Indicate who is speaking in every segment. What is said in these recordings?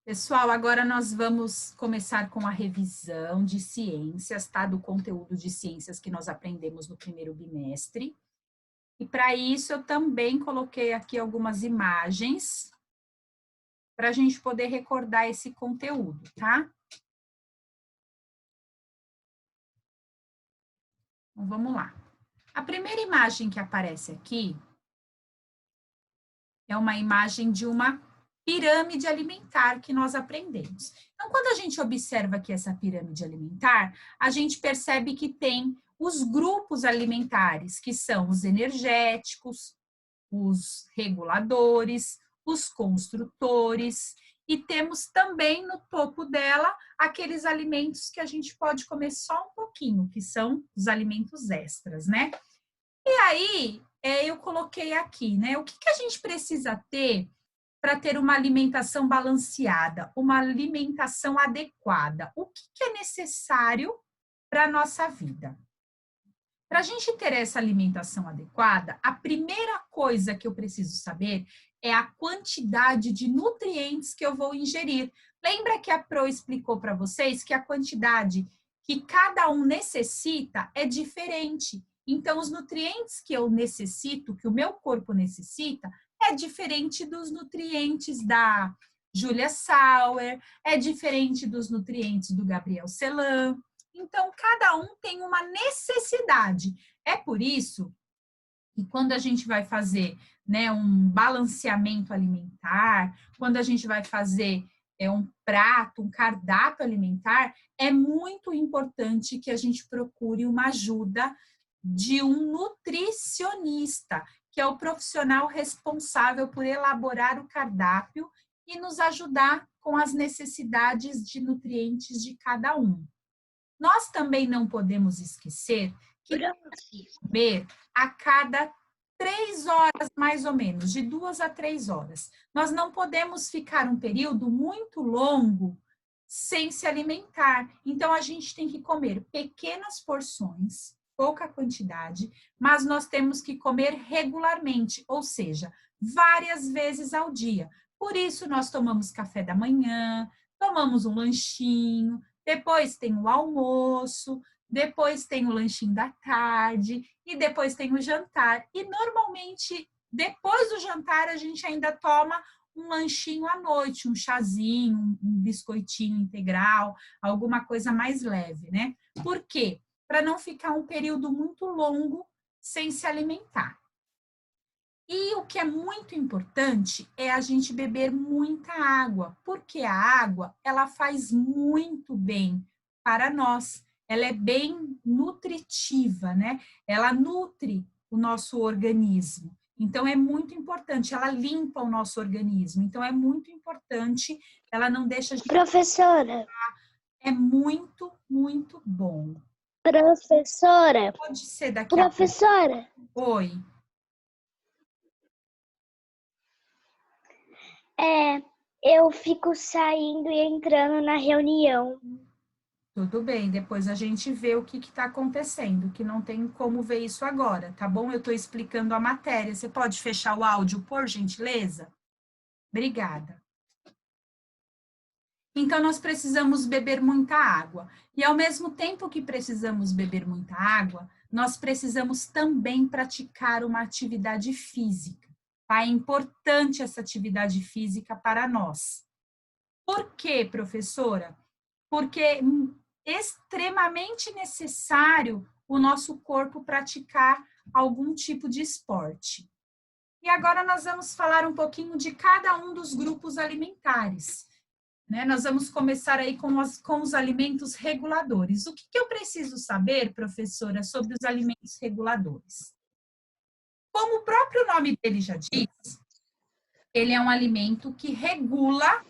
Speaker 1: Pessoal, agora nós vamos começar com a revisão de ciências, tá? Do conteúdo de ciências que nós aprendemos no primeiro bimestre. E para isso eu também coloquei aqui algumas imagens para a gente poder recordar esse conteúdo, tá? Então, vamos lá. A primeira imagem que aparece aqui é uma imagem de uma pirâmide alimentar que nós aprendemos. Então, quando a gente observa aqui essa pirâmide alimentar, a gente percebe que tem os grupos alimentares, que são os energéticos, os reguladores, os construtores, e temos também no topo dela aqueles alimentos que a gente pode comer só um pouquinho, que são os alimentos extras, né? E aí, eu coloquei aqui, né? O que a gente precisa ter para ter uma alimentação balanceada, uma alimentação adequada? O que é necessário para a nossa vida? Para a gente ter essa alimentação adequada, a primeira coisa que eu preciso saber é a quantidade de nutrientes que eu vou ingerir. Lembra que a Pro explicou para vocês que a quantidade que cada um necessita é diferente. Então, os nutrientes que eu necessito, que o meu corpo necessita, é diferente dos nutrientes da Julia Sauer, é diferente dos nutrientes do Gabriel Celan. Então, cada um tem uma necessidade. É por isso que quando a gente vai fazer, né, um balanceamento alimentar, quando a gente vai fazer um prato, um cardápio alimentar, é muito importante que a gente procure uma ajuda de um nutricionista, que é o profissional responsável por elaborar o cardápio e nos ajudar com as necessidades de nutrientes de cada um. Nós também não podemos esquecer que temos que comer a cada 3 horas, mais ou menos, de 2 a 3 horas. Nós não podemos ficar um período muito longo sem se alimentar. Então, a gente tem que comer pequenas porções, pouca quantidade, mas nós temos que comer regularmente, ou seja, várias vezes ao dia. Por isso, nós tomamos café da manhã, tomamos um lanchinho, depois tem o almoço, depois tem o lanchinho da tarde e depois tem o jantar. E normalmente, depois do jantar, a gente ainda toma um lanchinho à noite, um chazinho, um biscoitinho integral, alguma coisa mais leve, né? Por quê? Para não ficar um período muito longo sem se alimentar. E o que é muito importante é a gente beber muita água, porque a água, ela faz muito bem para nós. Ela é bem nutritiva, né? Ela nutre o nosso organismo. Então, é muito importante, ela limpa o nosso organismo. Então, é muito importante, ela não deixa de...
Speaker 2: Professora.
Speaker 1: É muito, muito bom.
Speaker 2: Professora.
Speaker 1: Pode ser daqui a pouco.
Speaker 2: Professora.
Speaker 1: Oi.
Speaker 2: Eu fico saindo e entrando na reunião.
Speaker 1: Tudo bem, depois a gente vê o que está acontecendo, que não tem como ver isso agora, tá bom? Eu estou explicando a matéria. Você pode fechar o áudio, por gentileza? Obrigada. Então, nós precisamos beber muita água. E, ao mesmo tempo que precisamos beber muita água, nós precisamos também praticar uma atividade física. Tá? É importante essa atividade física para nós. Por quê, professora? Porque é extremamente necessário o nosso corpo praticar algum tipo de esporte. E agora nós vamos falar um pouquinho de cada um dos grupos alimentares. Né? Nós vamos começar aí com os alimentos reguladores. O que eu preciso saber, professora, sobre os alimentos reguladores? Como o próprio nome dele já diz, ele é um alimento que regula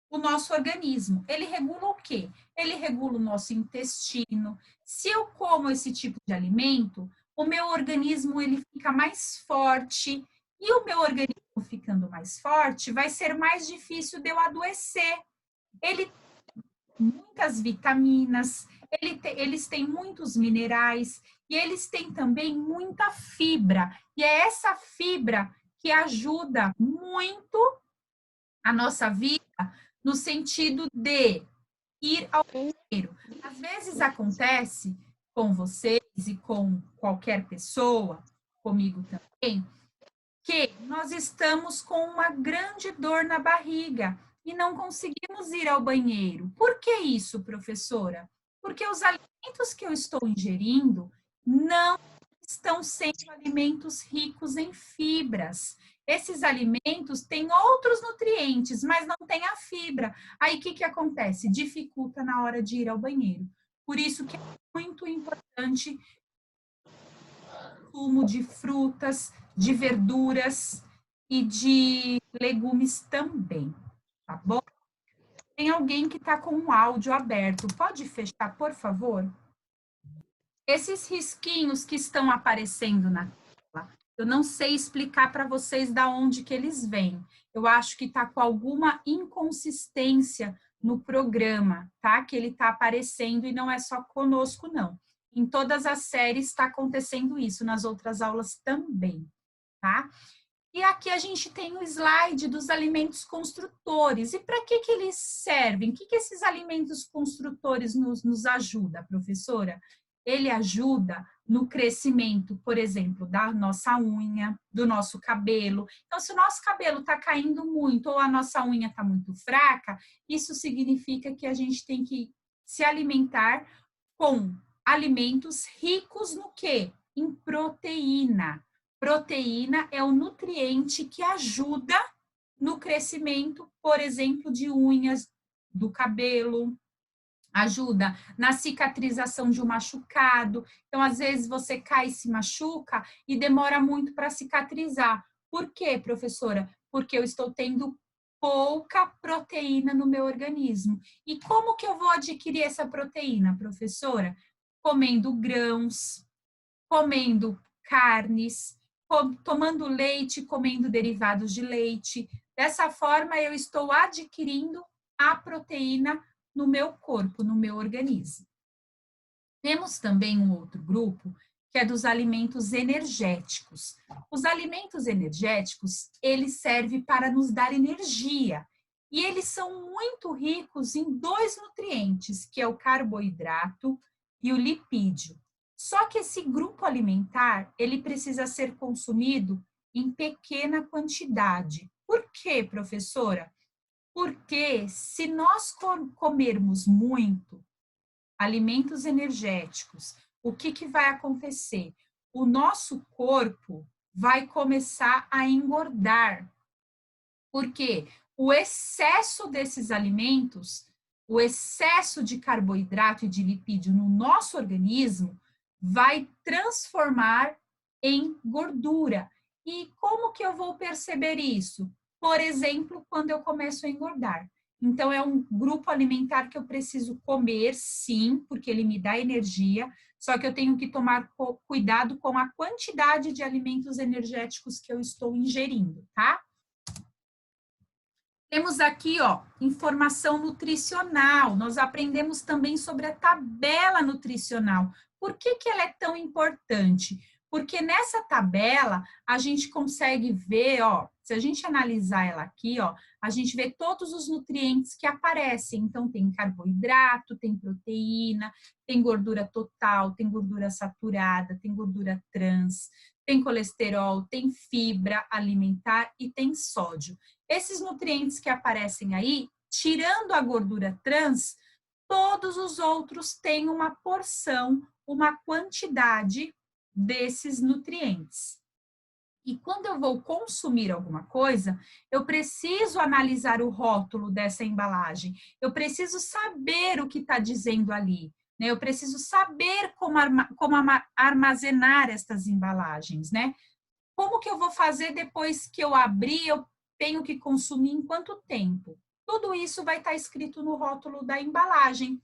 Speaker 1: o nosso organismo. Ele regula o quê? Ele regula o nosso intestino. Se eu como esse tipo de alimento, o meu organismo ele fica mais forte, e o meu organismo ficando mais forte, vai ser mais difícil de eu adoecer. Ele tem muitas vitaminas, eles têm muitos minerais, e eles têm também muita fibra. E é essa fibra que ajuda muito a nossa vida no sentido de ir ao banheiro. Às vezes acontece com vocês e com qualquer pessoa, comigo também, que nós estamos com uma grande dor na barriga e não conseguimos ir ao banheiro. Por que isso, professora? Porque os alimentos que eu estou ingerindo não estão sendo alimentos ricos em fibras. Esses alimentos têm outros nutrientes, mas não têm a fibra. Aí o que acontece? Dificulta na hora de ir ao banheiro. Por isso que é muito importante o consumo de frutas, de verduras e de legumes também, tá bom? Tem alguém que está com o áudio aberto. Pode fechar, por favor? Esses risquinhos que estão aparecendo na tela, eu não sei explicar para vocês da onde que eles vêm. Eu acho que está com alguma inconsistência no programa, tá? Que ele está aparecendo e não é só conosco, não. Em todas as séries está acontecendo isso, nas outras aulas também, tá? E aqui a gente tem o slide dos alimentos construtores. E para que eles servem? O que esses alimentos construtores nos ajudam, professora? Ele ajuda no crescimento, por exemplo, da nossa unha, do nosso cabelo. Então, se o nosso cabelo está caindo muito ou a nossa unha está muito fraca, isso significa que a gente tem que se alimentar com alimentos ricos no quê? Em proteína. Proteína é o nutriente que ajuda no crescimento, por exemplo, de unhas, do cabelo, ajuda na cicatrização de um machucado. Então, às vezes, você cai e se machuca e demora muito para cicatrizar. Por quê, professora? Porque eu estou tendo pouca proteína no meu organismo. E como que eu vou adquirir essa proteína, professora? Comendo grãos, comendo carnes, tomando leite, comendo derivados de leite. Dessa forma, eu estou adquirindo a proteína no meu corpo, no meu organismo. Temos também um outro grupo, que é dos alimentos energéticos. Os alimentos energéticos, eles servem para nos dar energia. E eles são muito ricos em dois nutrientes, que é o carboidrato e o lipídio. Só que esse grupo alimentar, ele precisa ser consumido em pequena quantidade. Por quê, professora? Porque se nós comermos muito alimentos energéticos, o que vai acontecer? O nosso corpo vai começar a engordar. Porque o excesso desses alimentos, o excesso de carboidrato e de lipídio no nosso organismo vai transformar em gordura. E como que eu vou perceber isso? Por exemplo, quando eu começo a engordar. Então, é um grupo alimentar que eu preciso comer, sim, porque ele me dá energia, só que eu tenho que tomar cuidado com a quantidade de alimentos energéticos que eu estou ingerindo, tá? Temos aqui, ó, informação nutricional. Nós aprendemos também sobre a tabela nutricional. Por que ela é tão importante? Porque nessa tabela a gente consegue ver, ó, se a gente analisar ela aqui, ó, a gente vê todos os nutrientes que aparecem. Então, tem carboidrato, tem proteína, tem gordura total, tem gordura saturada, tem gordura trans, tem colesterol, tem fibra alimentar e tem sódio. Esses nutrientes que aparecem aí, tirando a gordura trans, todos os outros têm uma porção, uma quantidade desses nutrientes. E quando eu vou consumir alguma coisa, eu preciso analisar o rótulo dessa embalagem, eu preciso saber o que está dizendo ali, né? Eu preciso saber como armazenar estas embalagens, né? Como que eu vou fazer depois que eu abrir, eu tenho que consumir em quanto tempo? Tudo isso vai estar escrito no rótulo da embalagem.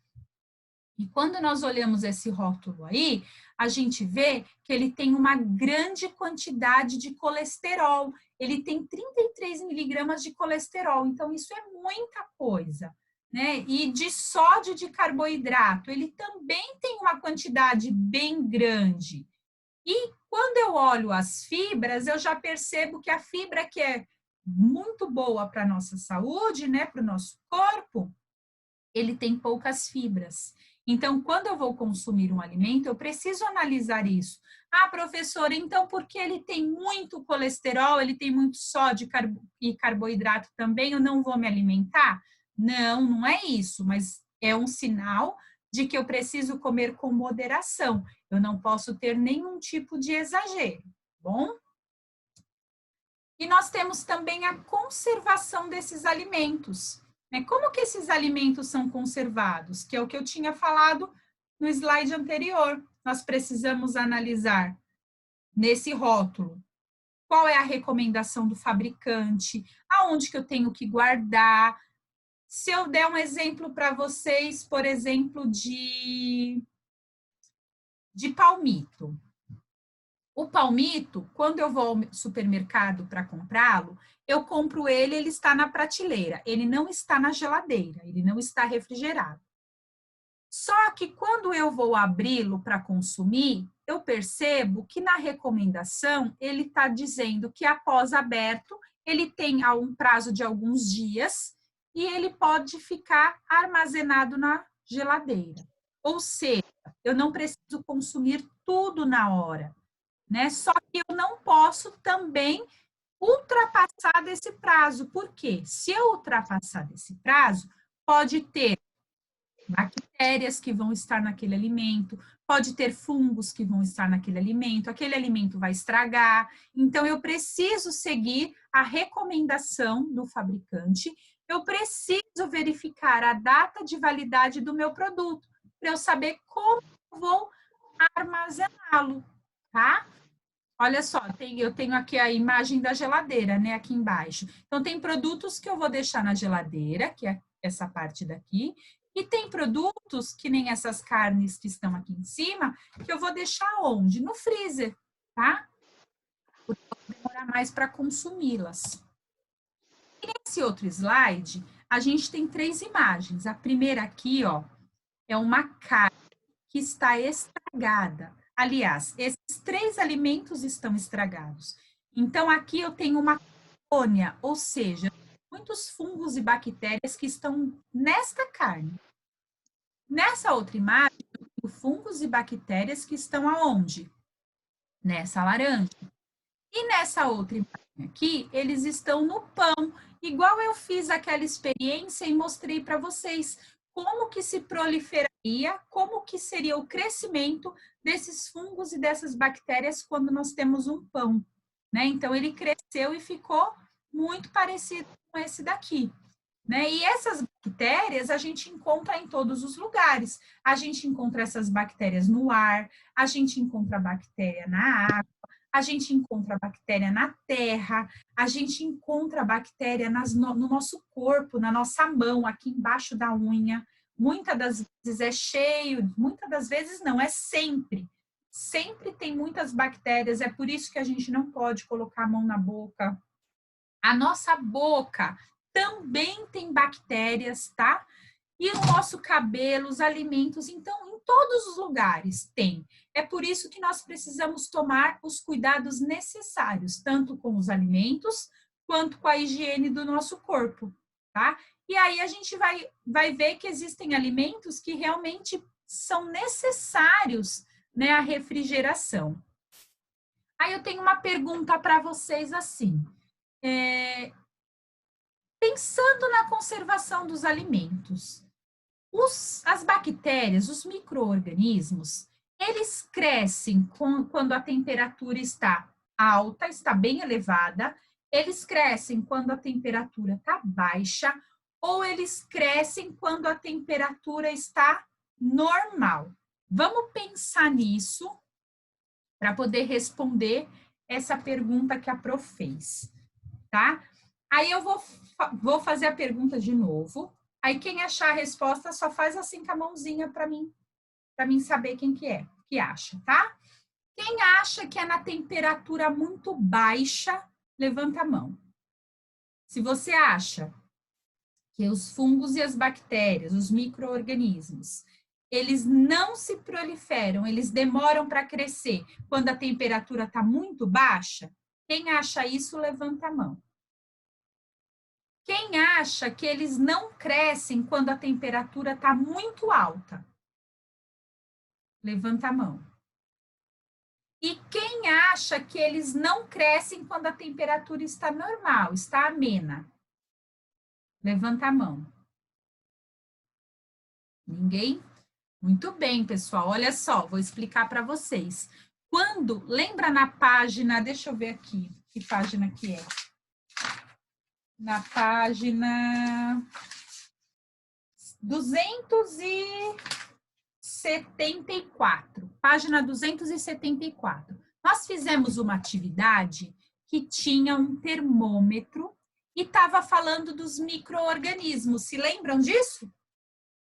Speaker 1: E quando nós olhamos esse rótulo aí, a gente vê que ele tem uma grande quantidade de colesterol. Ele tem 33 miligramas de colesterol, então isso é muita coisa, né? E de sódio de carboidrato, ele também tem uma quantidade bem grande. E quando eu olho as fibras, eu já percebo que a fibra que é muito boa para a nossa saúde, né, para o nosso corpo, ele tem poucas fibras. Então, quando eu vou consumir um alimento, eu preciso analisar isso. Ah, professora, então por que ele tem muito colesterol, ele tem muito sódio e carboidrato também, eu não vou me alimentar? Não, não é isso, mas é um sinal de que eu preciso comer com moderação. Eu não posso ter nenhum tipo de exagero, bom? E nós temos também a conservação desses alimentos. Como que esses alimentos são conservados? Que é o que eu tinha falado no slide anterior. Nós precisamos analisar nesse rótulo qual é a recomendação do fabricante, aonde que eu tenho que guardar. Se eu der um exemplo para vocês, por exemplo, de palmito. O palmito, quando eu vou ao supermercado para comprá-lo, eu compro ele está na prateleira, ele não está na geladeira, ele não está refrigerado. Só que quando eu vou abri-lo para consumir, eu percebo que na recomendação ele está dizendo que após aberto, ele tem um prazo de alguns dias e ele pode ficar armazenado na geladeira. Ou seja, eu não preciso consumir tudo na hora. Né? Só que eu não posso também ultrapassar desse prazo. Por quê? Se eu ultrapassar desse prazo, pode ter bactérias que vão estar naquele alimento, pode ter fungos que vão estar naquele alimento, aquele alimento vai estragar. Então, eu preciso seguir a recomendação do fabricante, eu preciso verificar a data de validade do meu produto, para eu saber como eu vou armazená-lo, tá? Olha só, eu tenho aqui a imagem da geladeira, né, aqui embaixo. Então, tem produtos que eu vou deixar na geladeira, que é essa parte daqui, e tem produtos, que nem essas carnes que estão aqui em cima, que eu vou deixar onde? No freezer, tá? Porque eu vou demorar mais para consumi-las. E nesse outro slide, a gente tem 3 imagens. A primeira aqui, ó, é uma carne que está estragada. Aliás, esses 3 alimentos estão estragados. Então, aqui eu tenho uma colônia, ou seja, muitos fungos e bactérias que estão nesta carne. Nessa outra imagem, eu tenho fungos e bactérias que estão aonde? Nessa laranja. E nessa outra imagem aqui, eles estão no pão, igual eu fiz aquela experiência e mostrei para vocês como que se proliferaria, como que seria o crescimento desses fungos e dessas bactérias quando nós temos um pão, né? Então, ele cresceu e ficou muito parecido com esse daqui, né? E essas bactérias a gente encontra em todos os lugares. A gente encontra essas bactérias no ar, a gente encontra bactéria na água, a gente encontra bactéria na terra, a gente encontra bactéria no nosso corpo, na nossa mão, aqui embaixo da unha. Muitas das vezes é cheio, muitas das vezes não, é sempre. Sempre tem muitas bactérias, é por isso que a gente não pode colocar a mão na boca. A nossa boca também tem bactérias, tá? E o nosso cabelo, os alimentos, então, em todos os lugares tem. É por isso que nós precisamos tomar os cuidados necessários, tanto com os alimentos, quanto com a higiene do nosso corpo, tá? E aí a gente vai ver que existem alimentos que realmente são necessários, né, a refrigeração. Aí eu tenho uma pergunta para vocês assim. Pensando na conservação dos alimentos, as bactérias, os micro-organismos, eles crescem quando a temperatura está alta, está bem elevada, eles crescem quando a temperatura está baixa, ou eles crescem quando a temperatura está normal. Vamos pensar nisso para poder responder essa pergunta que a Prof fez, tá? Aí eu vou fazer a pergunta de novo. Aí quem achar a resposta só faz assim com a mãozinha para mim saber quem que acha, tá? Quem acha que é na temperatura muito baixa, levanta a mão. Se você acha que os fungos e as bactérias, os micro-organismos, eles não se proliferam, eles demoram para crescer quando a temperatura está muito baixa, quem acha isso, levanta a mão. quem acha que eles não crescem quando a temperatura está muito alta? Levanta a mão. E quem acha que eles não crescem quando a temperatura está normal, está amena? Levanta a mão. Ninguém? Muito bem, pessoal. Olha só, vou explicar para vocês. Quando, lembra na página, deixa eu ver aqui, que página que é? Na página 274. Página 274. Nós fizemos uma atividade que tinha um termômetro e estava falando dos micro-organismos. Se lembram disso?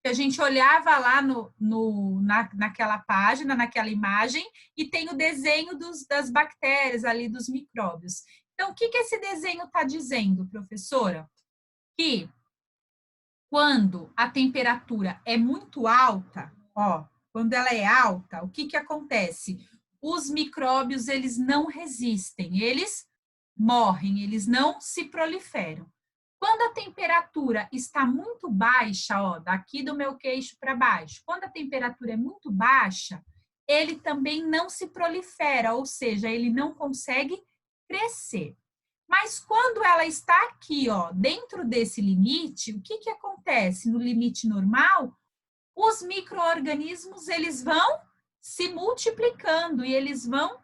Speaker 1: Que a gente olhava lá naquela página, naquela imagem, e tem o desenho das bactérias ali, dos micróbios. Então, o que esse desenho está dizendo, professora? Que quando a temperatura é muito alta, ó, quando ela é alta, o que acontece? Os micróbios, eles não resistem, eles morrem, eles não se proliferam. Quando a temperatura está muito baixa, ó, daqui do meu queixo para baixo, quando a temperatura é muito baixa, ele também não se prolifera, ou seja, ele não consegue crescer. Mas quando ela está aqui, ó, dentro desse limite, o que acontece no limite normal? Os micro-organismos, eles vão se multiplicando e eles vão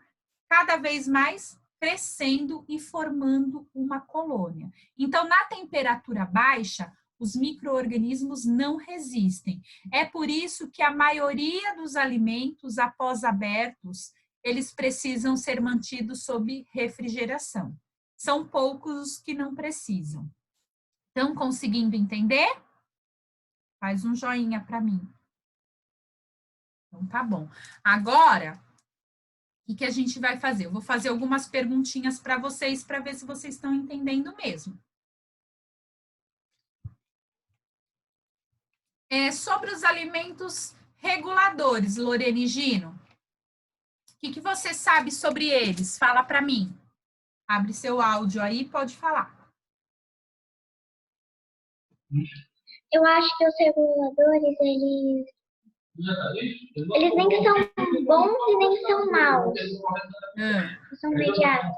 Speaker 1: cada vez mais crescendo e formando uma colônia. Então, na temperatura baixa, os micro-organismos não resistem. É por isso que a maioria dos alimentos, após abertos, eles precisam ser mantidos sob refrigeração. São poucos os que não precisam. Estão conseguindo entender? Faz um joinha para mim. Então, tá bom. Agora, o que a gente vai fazer? Eu vou fazer algumas perguntinhas para vocês, para ver se vocês estão entendendo mesmo. Sobre os alimentos reguladores, Lorene e Gino, o que você sabe sobre eles? Fala para mim. Abre seu áudio aí, pode falar.
Speaker 2: Eu acho que os reguladores, eles nem são bons e nem são maus. São mediados.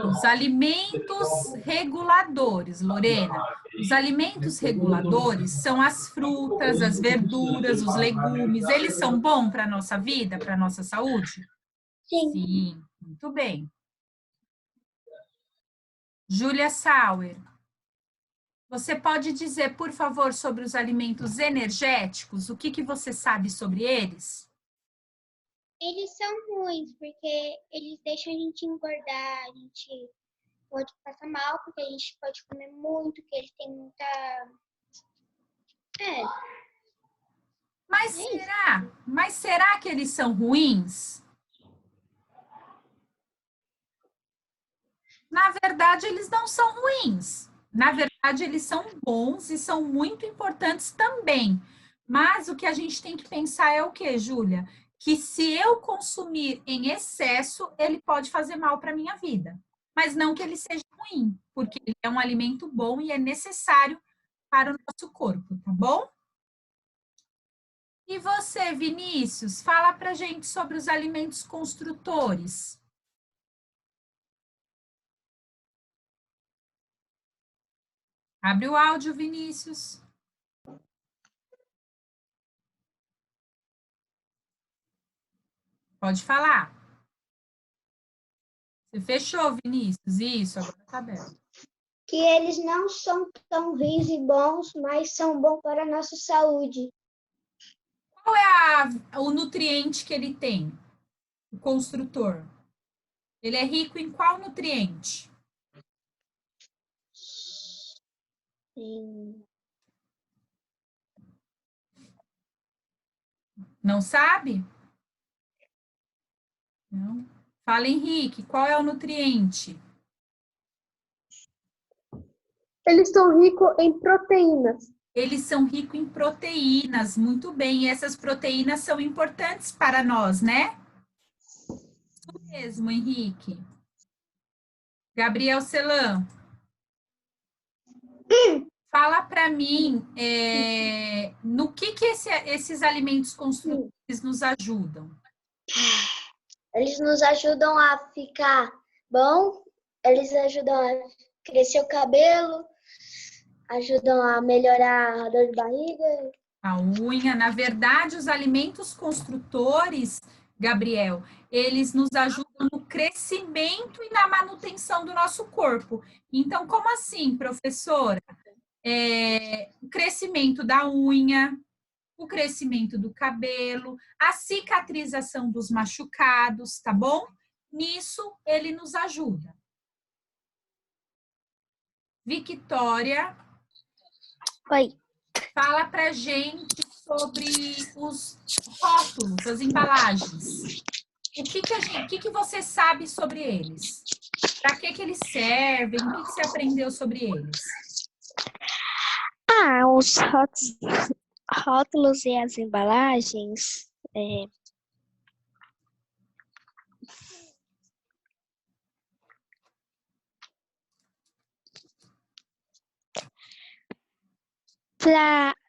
Speaker 1: Os alimentos reguladores, Lorena. Os alimentos reguladores são as frutas, as verduras, os legumes. Eles são bons para a nossa vida, para a nossa saúde?
Speaker 2: Sim.
Speaker 1: Sim, muito bem. Júlia Sauer, você pode dizer, por favor, sobre os alimentos energéticos? O que você sabe sobre eles?
Speaker 2: Eles são ruins, porque eles deixam a gente engordar, a gente pode passar mal, porque a gente pode comer muito, que eles têm muita...
Speaker 1: Mas será que eles são ruins? Na verdade, eles não são ruins. Na verdade, eles são bons e são muito importantes também. Mas o que a gente tem que pensar é o quê, Júlia? Que se eu consumir em excesso, ele pode fazer mal para a minha vida. Mas não que ele seja ruim, porque ele é um alimento bom e é necessário para o nosso corpo, tá bom? E você, Vinícius, fala pra gente sobre os alimentos construtores. Abre o áudio, Vinícius. Pode falar. Você fechou, Vinícius? Isso, agora tá aberto.
Speaker 2: Que eles não são tão ruins e bons, mas são bons para a nossa saúde.
Speaker 1: Qual é o nutriente que ele tem? O construtor. Ele é rico em qual nutriente?
Speaker 2: Sim.
Speaker 1: Não sabe? Não. Fala, Henrique, qual é o nutriente?
Speaker 2: Eles são ricos em proteínas.
Speaker 1: Eles são ricos em proteínas, muito bem. E essas proteínas são importantes para nós, né? Isso mesmo, Henrique. Gabriel Celan. Fala para mim, no que esses alimentos construtores nos ajudam?
Speaker 3: Eles nos ajudam a ficar bom, eles ajudam a crescer o cabelo, ajudam a melhorar a dor de barriga.
Speaker 1: A unha, na verdade, os alimentos construtores, Gabriel, eles nos ajudam no crescimento e na manutenção do nosso corpo. Então, como assim, professora? O crescimento da unha, o crescimento do cabelo, a cicatrização dos machucados, tá bom? Nisso, ele nos ajuda. Victória.
Speaker 3: Oi.
Speaker 1: Fala pra gente sobre os rótulos, as embalagens. O que você sabe sobre eles? Para que eles servem? O que você aprendeu sobre eles?
Speaker 3: Os rótulos e as embalagens.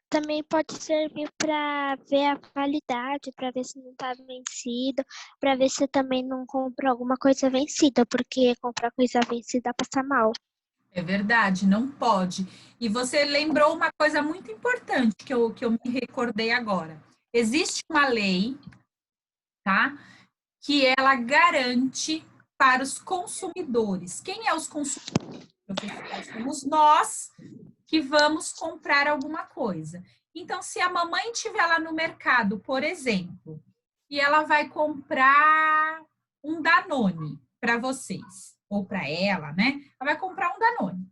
Speaker 3: Também pode servir para ver a validade, para ver se não está vencido, para ver se também não compra alguma coisa vencida, porque comprar coisa vencida passa mal.
Speaker 1: É verdade, não pode. E você lembrou uma coisa muito importante que eu me recordei agora. Existe uma lei, tá? Que ela garante para os consumidores. Quem é os consumidores, professora? Somos nós que vamos comprar alguma coisa. Então, se a mamãe estiver lá no mercado, por exemplo, e ela vai comprar um Danone para vocês, ou para ela, né? Ela vai comprar um Danone.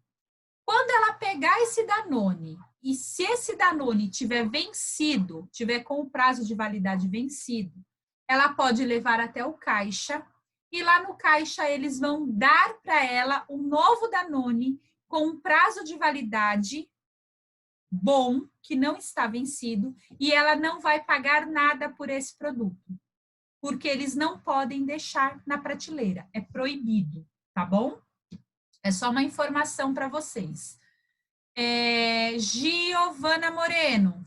Speaker 1: Quando ela pegar esse Danone, e se esse Danone tiver vencido, tiver com o prazo de validade vencido, ela pode levar até o caixa, e lá no caixa eles vão dar para ela um novo Danone com um prazo de validade bom, que não está vencido, e ela não vai pagar nada por esse produto, porque eles não podem deixar na prateleira, é proibido, tá bom? É só uma informação para vocês. Giovana Moreno,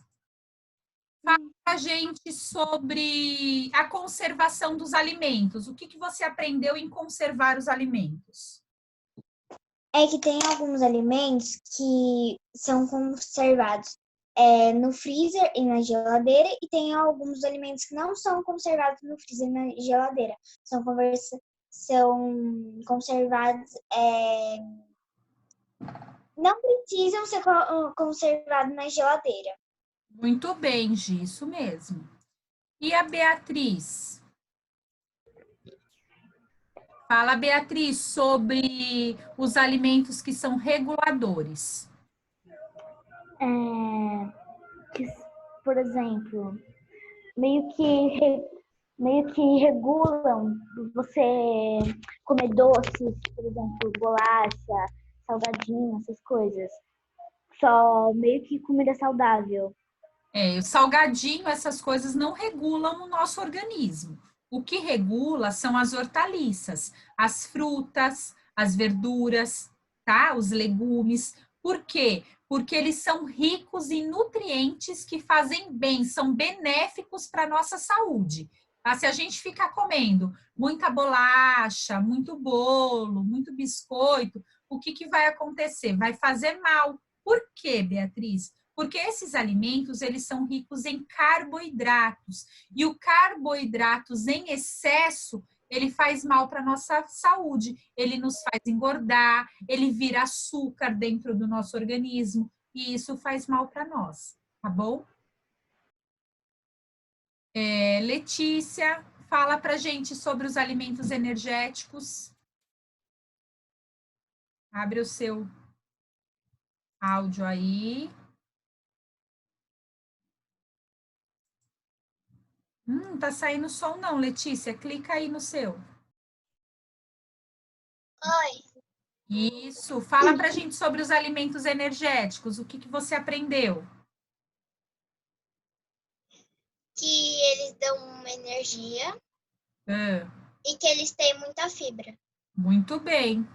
Speaker 1: fala para a gente sobre a conservação dos alimentos. O que você aprendeu em conservar os alimentos?
Speaker 3: É que tem alguns alimentos que são conservados no freezer e na geladeira, e tem alguns alimentos que não são conservados no freezer e na geladeira. São conservados. Não precisam ser conservados na geladeira.
Speaker 1: Muito bem, Gi, isso mesmo. E a Beatriz? Fala, Beatriz, sobre os alimentos que são reguladores.
Speaker 4: Por exemplo, meio que regulam você comer doces, por exemplo, bolacha, salgadinho, essas coisas. Só meio que comida saudável.
Speaker 1: O salgadinho, essas coisas não regulam o nosso organismo. O que regula são as hortaliças, as frutas, as verduras, tá? Os legumes. Por quê? Porque eles são ricos em nutrientes que fazem bem, são benéficos para a nossa saúde. Tá? Se a gente ficar comendo muita bolacha, muito bolo, muito biscoito, o que vai acontecer? Vai fazer mal. Por quê, Beatriz? Porque esses alimentos, eles são ricos em carboidratos. E o carboidratos em excesso, ele faz mal para a nossa saúde. Ele nos faz engordar, ele vira açúcar dentro do nosso organismo. E isso faz mal para nós, tá bom? Letícia, fala pra gente sobre os alimentos energéticos. Abre o seu áudio aí. Não tá saindo som não, Letícia. Clica aí no seu.
Speaker 2: Oi.
Speaker 1: Isso. Fala pra gente sobre os alimentos energéticos. O que você aprendeu?
Speaker 2: Que eles dão uma energia
Speaker 1: Ah,
Speaker 2: e que eles têm muita fibra.
Speaker 1: muito bem.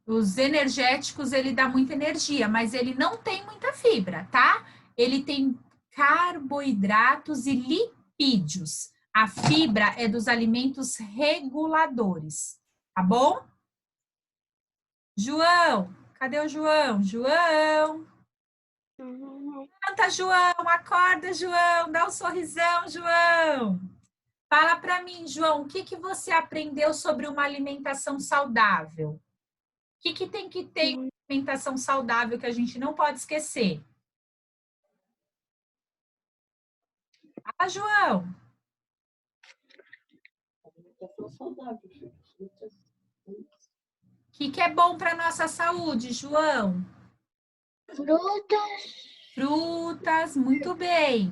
Speaker 1: Os energéticos, ele dá muita energia, mas ele não tem muita fibra, tá? Ele tem carboidratos e lipídios. A fibra é dos alimentos reguladores, tá bom? João, cadê o João? João! Levanta, João, acorda, João, dá um sorrisão, João. Fala para mim, João, o que você aprendeu sobre uma alimentação saudável? O que tem que ter em uma alimentação saudável que a gente não pode esquecer? Fala, João. O que é bom para nossa saúde, João?
Speaker 2: Frutas,
Speaker 1: Frutas, muito bem.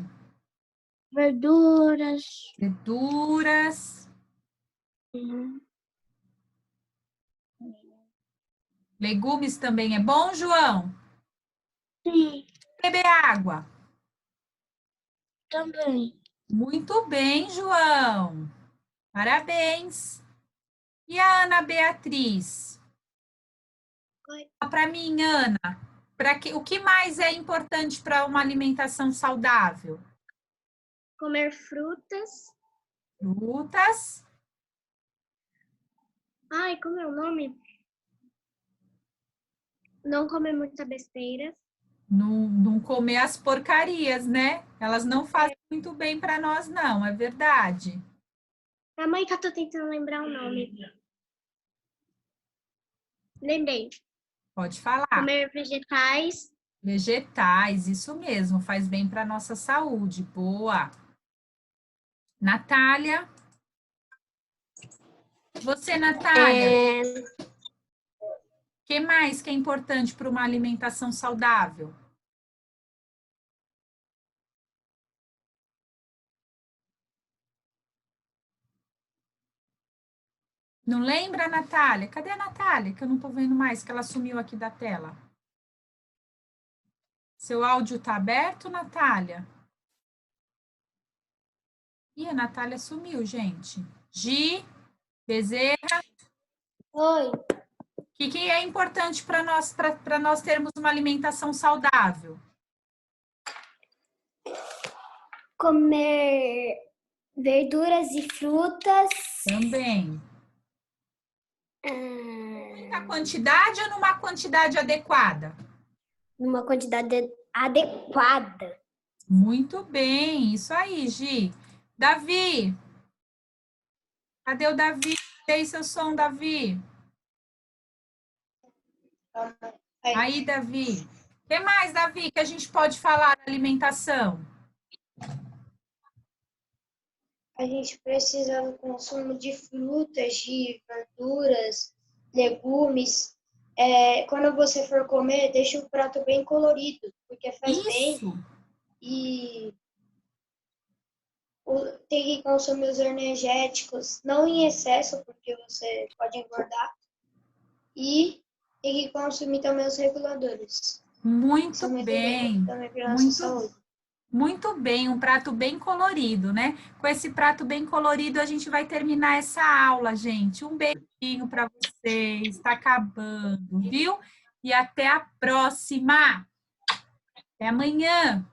Speaker 2: verduras.
Speaker 1: Verduras. Legumes também é bom, João?
Speaker 2: Sim,
Speaker 1: Beber água.
Speaker 2: também.
Speaker 1: Muito bem, João. Parabéns. E a Ana Beatriz?
Speaker 2: Oi.
Speaker 1: Para mim, Ana, o que mais é importante para uma alimentação saudável?
Speaker 2: Comer frutas.
Speaker 1: Frutas.
Speaker 2: Ai, como é o nome? Não comer muita besteira.
Speaker 1: Não comer as porcarias, né? Elas não fazem muito bem para nós, não, é verdade.
Speaker 2: Calma aí que eu tô tentando lembrar o nome. Lembrei.
Speaker 1: Pode falar.
Speaker 2: Comer vegetais.
Speaker 1: Vegetais, isso mesmo, faz bem para nossa saúde. Boa. Natália? Você, Natália? O que mais que é importante para uma alimentação saudável? Não lembra, Natália? Cadê a Natália? Que eu não estou vendo mais, que ela sumiu aqui da tela. Seu áudio está aberto, Natália? Ih, a Natália sumiu, gente. Gi, Bezerra.
Speaker 2: Oi.
Speaker 1: O que é importante para nós termos uma alimentação saudável?
Speaker 2: Comer verduras e frutas.
Speaker 1: Também. Muita quantidade ou numa quantidade adequada?
Speaker 2: Numa quantidade adequada.
Speaker 1: Muito bem, isso aí, Gi. Davi. Cadê o Davi? Cadê aí seu som, Davi? Aí, Davi. O que mais, Davi, que a gente pode falar da alimentação?
Speaker 5: A gente precisa do consumo de frutas, de verduras, legumes. Quando você for comer, deixa o prato bem colorido, porque faz bem.
Speaker 1: Isso.
Speaker 5: E tem que consumir os energéticos, não em excesso, porque você pode engordar. E tem que consumir também os reguladores.
Speaker 1: Muito
Speaker 5: São muito
Speaker 1: bem.
Speaker 5: bons também para a nossa saúde.
Speaker 1: Muito bem, um prato bem colorido, né? Com esse prato bem colorido, a gente vai terminar essa aula, gente. Um beijinho para vocês, está acabando, viu? E até a próxima. Até amanhã.